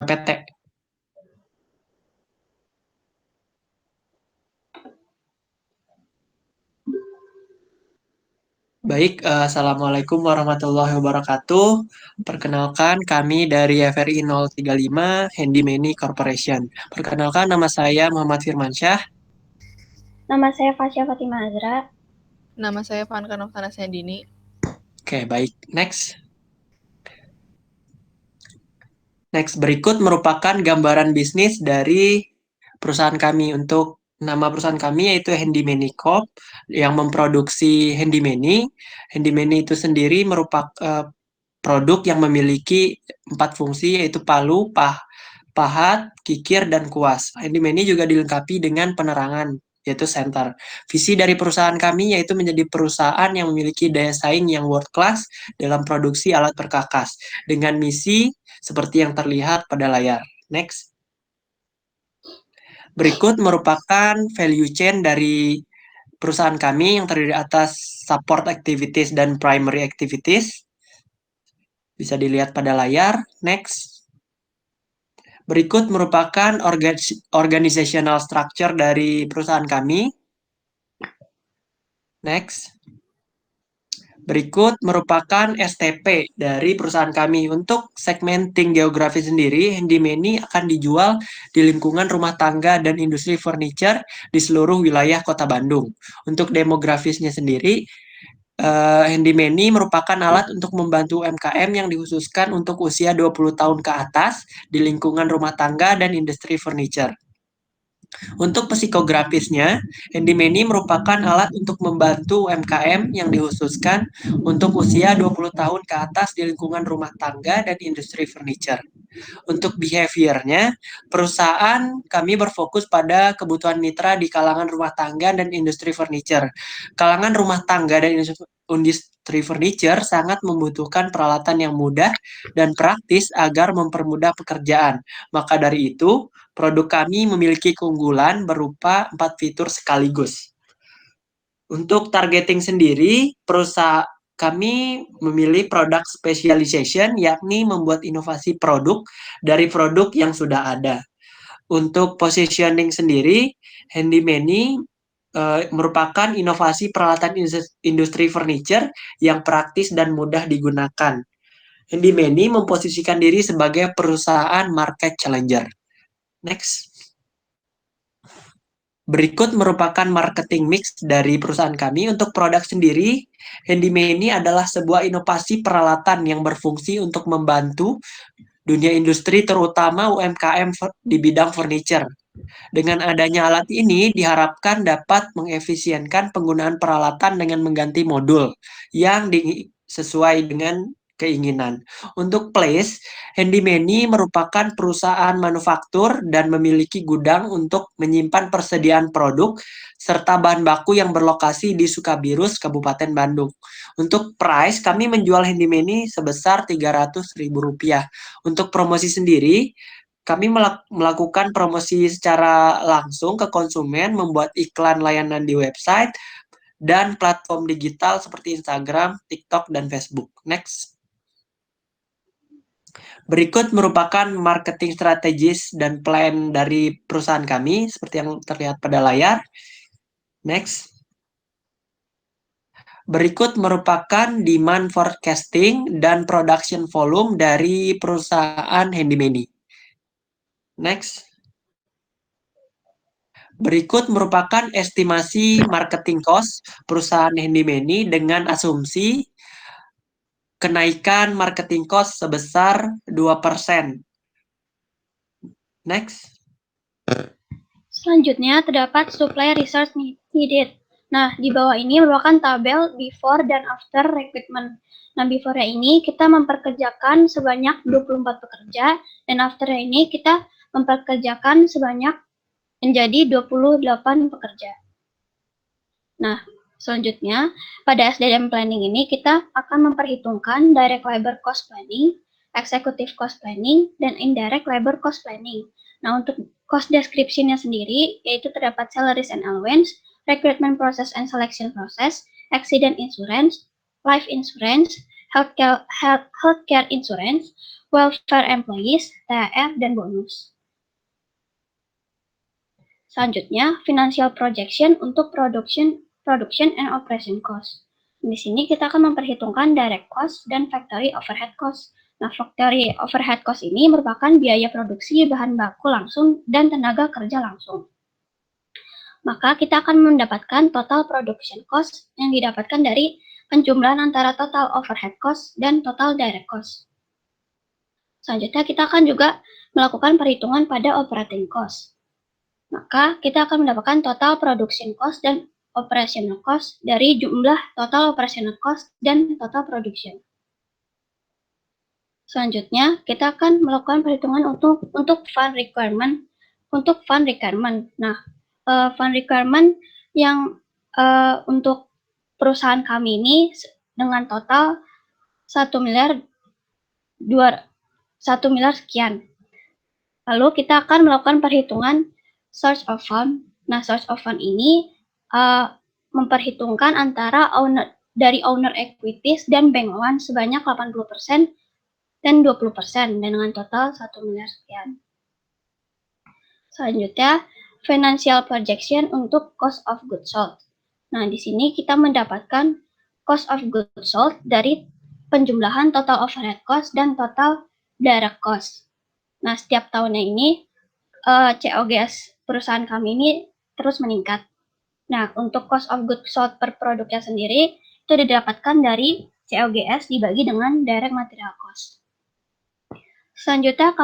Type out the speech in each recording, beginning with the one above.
PT. Baik, Assalamualaikum warahmatullahi wabarakatuh. Perkenalkan, kami dari FRI 035 Handy Corporation. Perkenalkan, nama saya Muhammad Firmansyah. Nama saya Fasya Fatimah Azra. Nama saya Fanka Novtanasya Dini. Oke, baik. Next, berikut merupakan gambaran bisnis dari perusahaan kami. Untuk nama perusahaan kami yaitu Handy Corp yang memproduksi Handy Mani. Handy Mani itu sendiri merupakan produk yang memiliki 4 fungsi yaitu palu, pahat, kikir, dan kuas. Handy Mani juga dilengkapi dengan penerangan yaitu center. Visi dari perusahaan kami yaitu menjadi perusahaan yang memiliki daya saing yang world class dalam produksi alat perkakas dengan misi seperti yang terlihat pada layar. Next. Berikut merupakan value chain dari perusahaan kami yang terdiri atas support activities dan primary activities. Bisa dilihat pada layar. Next. Berikut merupakan organizational structure dari perusahaan kami. Next. Berikut merupakan STP dari perusahaan kami. Untuk segmenting geografi sendiri, Handy Mani akan dijual di lingkungan rumah tangga dan industri furniture di seluruh wilayah Kota Bandung. Untuk demografisnya sendiri, Handy Mani merupakan alat untuk membantu UMKM yang dikhususkan untuk usia 20 tahun ke atas di lingkungan rumah tangga dan industri furniture. Untuk psikografisnya, Handy Mani merupakan alat untuk membantu UMKM yang dikhususkan untuk usia 20 tahun ke atas di lingkungan rumah tangga dan industri furniture. Untuk behaviornya, perusahaan kami berfokus pada kebutuhan mitra di kalangan rumah tangga dan industri furniture. Kalangan rumah tangga dan industri furniture sangat membutuhkan peralatan yang mudah dan praktis agar mempermudah pekerjaan. Maka dari itu, produk kami memiliki keunggulan berupa 4 fitur sekaligus. Untuk targeting sendiri, perusahaan kami memilih product specialization, yakni membuat inovasi produk dari produk yang sudah ada. Untuk positioning sendiri, Handy Mani merupakan inovasi peralatan industri furniture yang praktis dan mudah digunakan. Handy Mani memposisikan diri sebagai perusahaan market challenger. Next. Berikut merupakan marketing mix dari perusahaan kami. Untuk produk sendiri, Handy Mani adalah sebuah inovasi peralatan yang berfungsi untuk membantu dunia industri terutama UMKM di bidang furniture. Dengan adanya alat ini diharapkan dapat mengefisienkan penggunaan peralatan dengan mengganti modul yang sesuai dengan keinginan. Untuk Place, Handy Mani merupakan perusahaan manufaktur dan memiliki gudang untuk menyimpan persediaan produk serta bahan baku yang berlokasi di Sukabirus, Kabupaten Bandung. Untuk price, kami menjual Handy Mani sebesar Rp300.000. Untuk promosi sendiri, kami melakukan promosi secara langsung ke konsumen, membuat iklan layanan di website, dan platform digital seperti Instagram, TikTok, dan Facebook. Next. Berikut merupakan marketing strategis dan plan dari perusahaan kami, seperti yang terlihat pada layar. Next. Berikut merupakan demand forecasting dan production volume dari perusahaan Handy Mani. Next. Berikut merupakan estimasi marketing cost perusahaan Handy Mani dengan asumsi kenaikan marketing cost sebesar 2%. Next. Selanjutnya terdapat supply research needed. Nah, di bawah ini merupakan tabel before dan after recruitment. Nah, before ini kita memperkerjakan sebanyak 24 pekerja, dan after ini kita memperkerjakan sebanyak menjadi 28 pekerja. Nah, selanjutnya pada SDM planning ini kita akan memperhitungkan direct labor cost planning, executive cost planning, dan indirect labor cost planning. Nah, untuk cost description-nya sendiri, yaitu terdapat salaries and allowance, recruitment process and selection process, accident insurance, life insurance, healthcare insurance, welfare employees, THR, dan bonus. Selanjutnya, financial projection untuk production and operation cost. Di sini kita akan memperhitungkan direct cost dan factory overhead cost. Nah, factory overhead cost ini merupakan biaya produksi bahan baku langsung dan tenaga kerja langsung. Maka kita akan mendapatkan total production cost yang didapatkan dari penjumlahan antara total overhead cost dan total direct cost. Selanjutnya kita akan juga melakukan perhitungan pada operating cost. Maka kita akan mendapatkan total production cost dan operational cost dari jumlah total operational cost dan total production. Selanjutnya, kita akan melakukan perhitungan untuk fund requirement. Nah, fund requirement yang untuk perusahaan kami ini dengan total 1 miliar sekian. Lalu kita akan melakukan perhitungan source of fund. Nah, source of fund ini memperhitungkan antara dari owner equities dan bank loan sebanyak 80% dan 20% dengan total 1 miliar sekian. Selanjutnya, financial projection untuk cost of goods sold. Nah, di sini kita mendapatkan cost of goods sold dari penjumlahan total overhead cost dan total direct cost. Nah, setiap tahunnya ini COGS perusahaan kami ini terus meningkat. Nah, untuk cost of goods sold per produknya sendiri itu didapatkan dari COGS dibagi dengan direct material cost. Selanjutnya,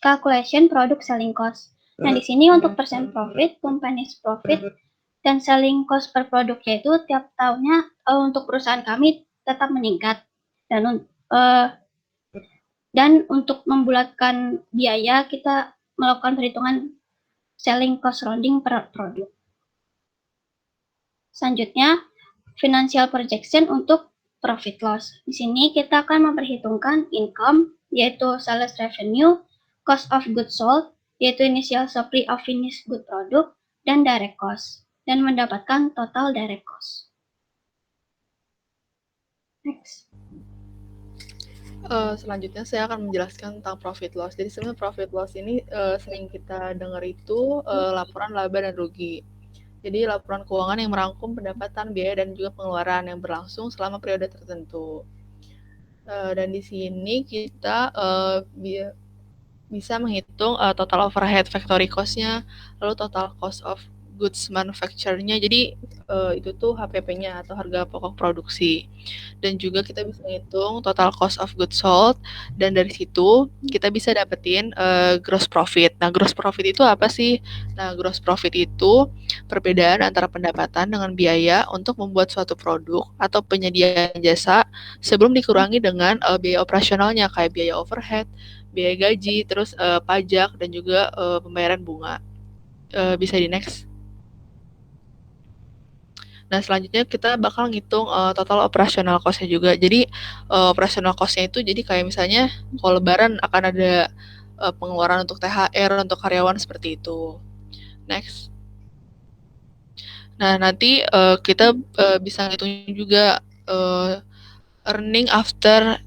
calculation product selling cost. Nah, di sini untuk percent profit, company's profit, dan selling cost per produknya itu tiap tahunnya untuk perusahaan kami tetap meningkat. Dan untuk membulatkan biaya, kita melakukan perhitungan selling cost rounding per produk. Selanjutnya, financial projection untuk profit loss. Di sini kita akan memperhitungkan income, yaitu sales revenue, cost of goods sold, yaitu initial supply of finished good product, dan direct cost, dan mendapatkan total direct cost. Next. Selanjutnya saya akan menjelaskan tentang profit loss. Jadi sebenarnya profit loss ini sering kita dengar itu laporan laba dan rugi. Jadi laporan keuangan yang merangkum pendapatan, biaya, dan juga pengeluaran yang berlangsung selama periode tertentu. Dan di sini kita bisa menghitung total overhead factory cost-nya, lalu total cost of goods manufacture-nya. Jadi itu tuh HPP-nya atau harga pokok produksi. Dan juga kita bisa menghitung total cost of goods sold, dan dari situ kita bisa dapetin gross profit. Nah, gross profit itu apa sih? Nah, gross profit itu perbedaan antara pendapatan dengan biaya untuk membuat suatu produk atau penyediaan jasa sebelum dikurangi dengan biaya operasionalnya kayak biaya overhead, biaya gaji, terus pajak, dan juga pembayaran bunga. Bisa di next. Nah, selanjutnya kita bakal ngitung total operational cost-nya juga. Jadi operational cost-nya itu jadi kayak misalnya kalau lebaran akan ada pengeluaran untuk THR untuk karyawan seperti itu. Next. Nah, nanti kita bisa ngitung juga earning after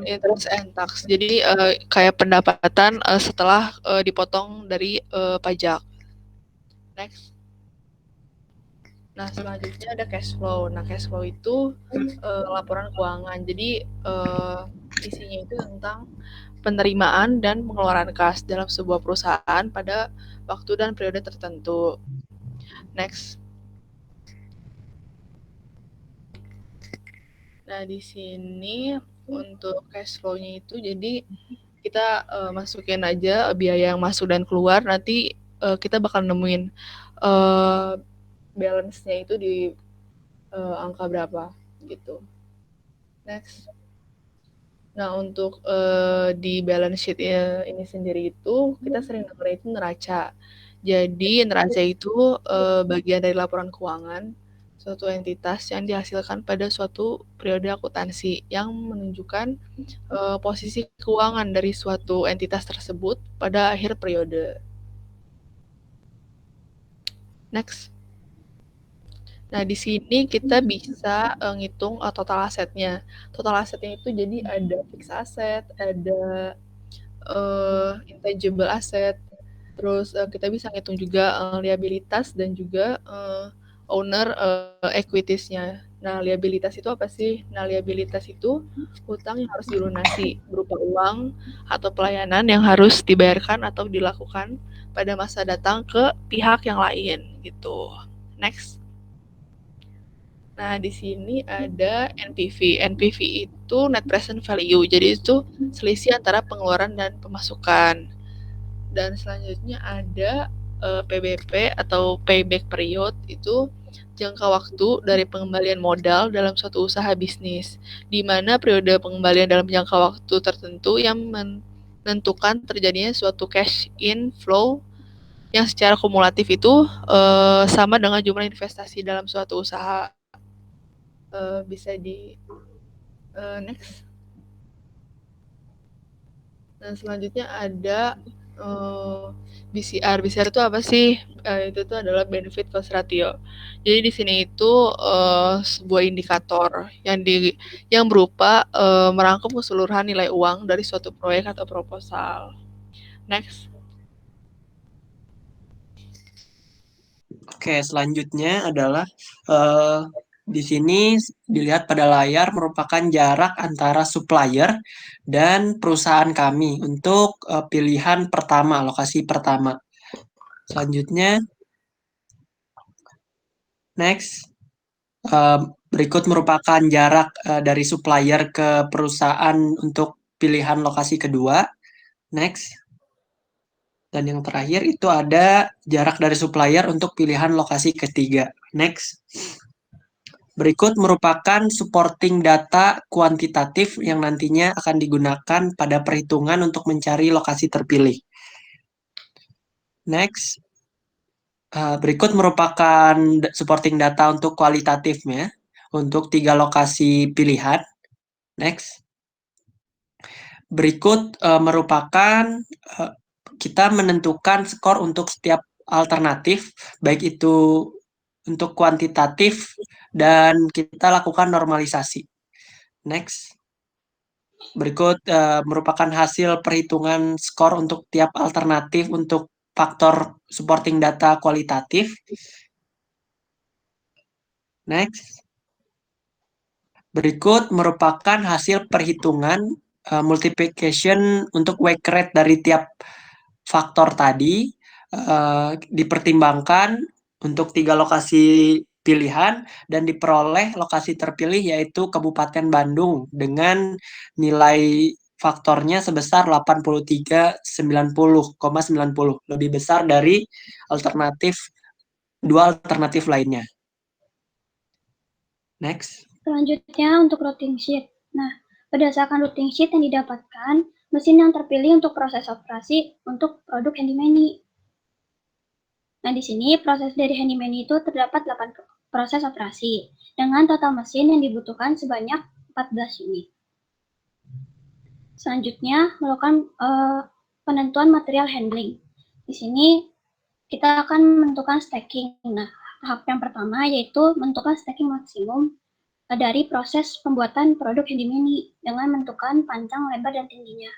interest and tax. Jadi kayak pendapatan setelah dipotong dari pajak. Next. Nah, selanjutnya ada cash flow. Nah, cash flow itu laporan keuangan. Jadi isinya itu tentang penerimaan dan pengeluaran kas dalam sebuah perusahaan pada waktu dan periode tertentu. Next. Nah, di sini untuk cash flow-nya itu jadi kita masukin aja biaya yang masuk dan keluar, nanti kita bakal nemuin balance-nya itu di angka berapa gitu. Next. Nah, untuk di balance sheet ini sendiri itu kita sering dengar itu neraca. Jadi neraca itu bagian dari laporan keuangan suatu entitas yang dihasilkan pada suatu periode akuntansi yang menunjukkan posisi keuangan dari suatu entitas tersebut pada akhir periode. Next. Nah, di sini kita bisa ngitung total asetnya. Total asetnya itu jadi ada fixed asset, ada intangible asset, terus kita bisa ngitung juga liabilitas dan juga owner equities-nya. Nah, liabilitas itu apa sih? Nah, liabilitas itu hutang yang harus dilunasi berupa uang atau pelayanan yang harus dibayarkan atau dilakukan pada masa datang ke pihak yang lain gitu. Next. Nah, di sini ada NPV. NPV itu net present value. Jadi itu selisih antara pengeluaran dan pemasukan. Dan selanjutnya ada PBP atau payback period, itu jangka waktu dari pengembalian modal dalam suatu usaha bisnis, di mana periode pengembalian dalam jangka waktu tertentu yang menentukan terjadinya suatu cash inflow yang secara kumulatif itu sama dengan jumlah investasi dalam suatu usaha. Bisa di next. Nah, selanjutnya ada BCR. BCR itu apa sih? Itu tuh adalah benefit cost ratio. Jadi di sini itu sebuah indikator yang berupa merangkum keseluruhan nilai uang dari suatu proyek atau proposal. Next. Oke, selanjutnya adalah eh, di sini dilihat pada layar merupakan jarak antara supplier dan perusahaan kami untuk pilihan pertama, lokasi pertama. Selanjutnya, next, eh, berikut merupakan jarak dari supplier ke perusahaan untuk pilihan lokasi kedua. Next, dan yang terakhir itu ada jarak dari supplier untuk pilihan lokasi ketiga. Next. Berikut merupakan supporting data kuantitatif yang nantinya akan digunakan pada perhitungan untuk mencari lokasi terpilih. Next, berikut merupakan supporting data untuk kualitatifnya untuk 3 lokasi pilihan. Next, berikut merupakan kita menentukan skor untuk setiap alternatif, baik itu untuk kuantitatif dan kita lakukan normalisasi. Next. Berikut merupakan hasil perhitungan skor untuk tiap alternatif untuk faktor supporting data kualitatif. Next. Berikut merupakan hasil perhitungan multiplication untuk wake rate dari tiap faktor tadi dipertimbangkan untuk 3 lokasi pilihan dan diperoleh lokasi terpilih yaitu Kabupaten Bandung dengan nilai faktornya sebesar 83,90,90, lebih besar dari dua alternatif lainnya. Next. Selanjutnya untuk routing sheet. Nah, berdasarkan routing sheet yang didapatkan, mesin yang terpilih untuk proses operasi untuk produk Handyman. Nah, di sini proses dari Handyman itu terdapat 8 proses operasi dengan total mesin yang dibutuhkan sebanyak 14 unit. Selanjutnya, melakukan penentuan material handling. Di sini kita akan menentukan stacking. Nah, tahap yang pertama yaitu menentukan stacking maksimum dari proses pembuatan produk Handyman dengan menentukan panjang, lebar, dan tingginya.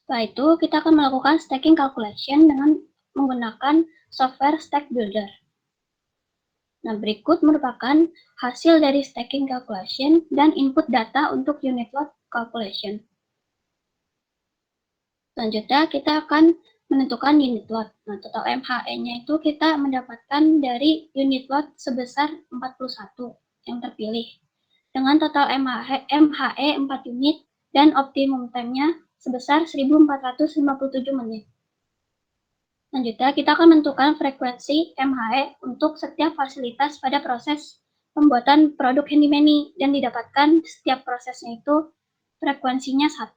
Setelah itu, kita akan melakukan stacking calculation dengan menggunakan software Stack Builder. Nah, berikut merupakan hasil dari stacking calculation dan input data untuk unit load calculation. Selanjutnya, kita akan menentukan unit load. Nah, total MHE-nya itu kita mendapatkan dari unit load sebesar 41 yang terpilih. Dengan total MHE 4 unit dan optimum time-nya sebesar 1457 menit. Selanjutnya, kita akan menentukan frekuensi MHE untuk setiap fasilitas pada proses pembuatan produk Handyman dan didapatkan setiap prosesnya itu frekuensinya 1.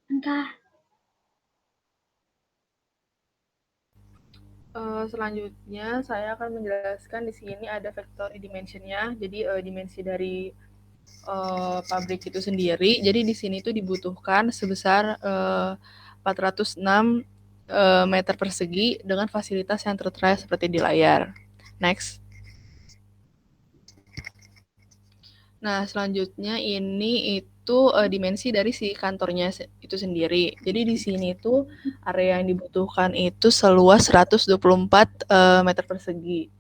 Entah. Selanjutnya saya akan menjelaskan di sini ada factory dimensionnya. Jadi dimensi dari pabrik itu sendiri. Jadi di sini tuh dibutuhkan sebesar 406 meter persegi dengan fasilitas yang tertera seperti di layar. Next. Nah, selanjutnya ini itu dimensi dari si kantornya itu sendiri. Jadi di sini tuh area yang dibutuhkan itu seluas 124 meter persegi.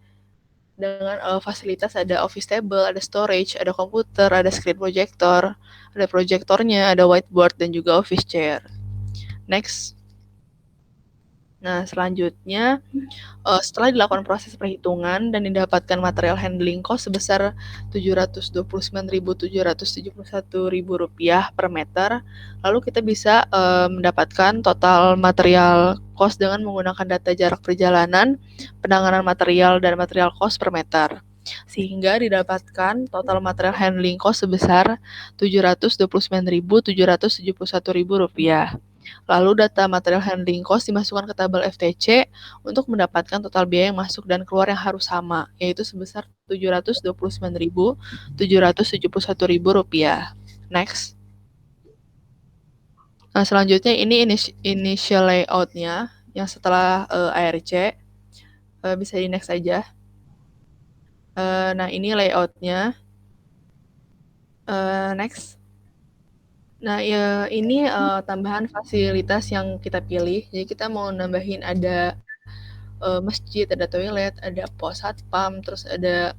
Dengan fasilitas ada office table, ada storage, ada komputer, ada screen projector, ada proyektornya, ada whiteboard, dan juga office chair. Next. Nah, selanjutnya setelah dilakukan proses perhitungan dan didapatkan material handling cost sebesar Rp729.771 per meter, lalu kita bisa mendapatkan total material cost dengan menggunakan data jarak perjalanan, penanganan material, dan material cost per meter. Sehingga didapatkan total material handling cost sebesar Rp729.771. Lalu data material handling cost dimasukkan ke tabel FTC untuk mendapatkan total biaya yang masuk dan keluar yang harus sama, yaitu sebesar Rp729.771. Next. Nah, selanjutnya ini initial layout-nya yang setelah ARC. Bisa di next aja. Nah, ini layout-nya. Next. Nah, ya, ini tambahan fasilitas yang kita pilih. Jadi kita mau nambahin ada masjid, ada toilet, ada pos satpam, terus ada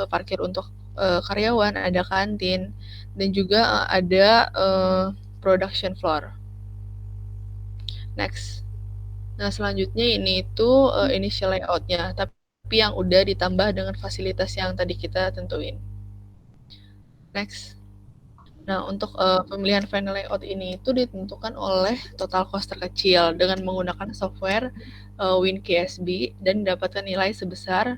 parkir untuk karyawan, ada kantin, dan juga ada production floor. Next. Nah, selanjutnya ini itu initial layout-nya, tapi yang udah ditambah dengan fasilitas yang tadi kita tentuin. Next. Nah, untuk pemilihan final layout ini itu ditentukan oleh total cost terkecil dengan menggunakan software WinKSB dan mendapatkan nilai sebesar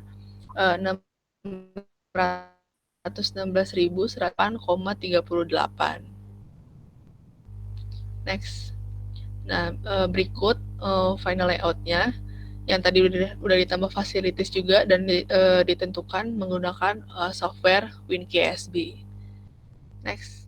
616.108,38. Next. Nah, berikut final layout-nya yang tadi udah ditambah facilities juga dan ditentukan menggunakan software WinKSB. Next.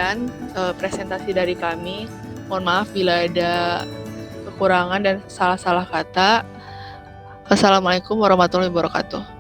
sekian presentasi dari kami. Mohon maaf bila ada kekurangan dan salah-salah kata. Wassalamualaikum warahmatullahi wabarakatuh.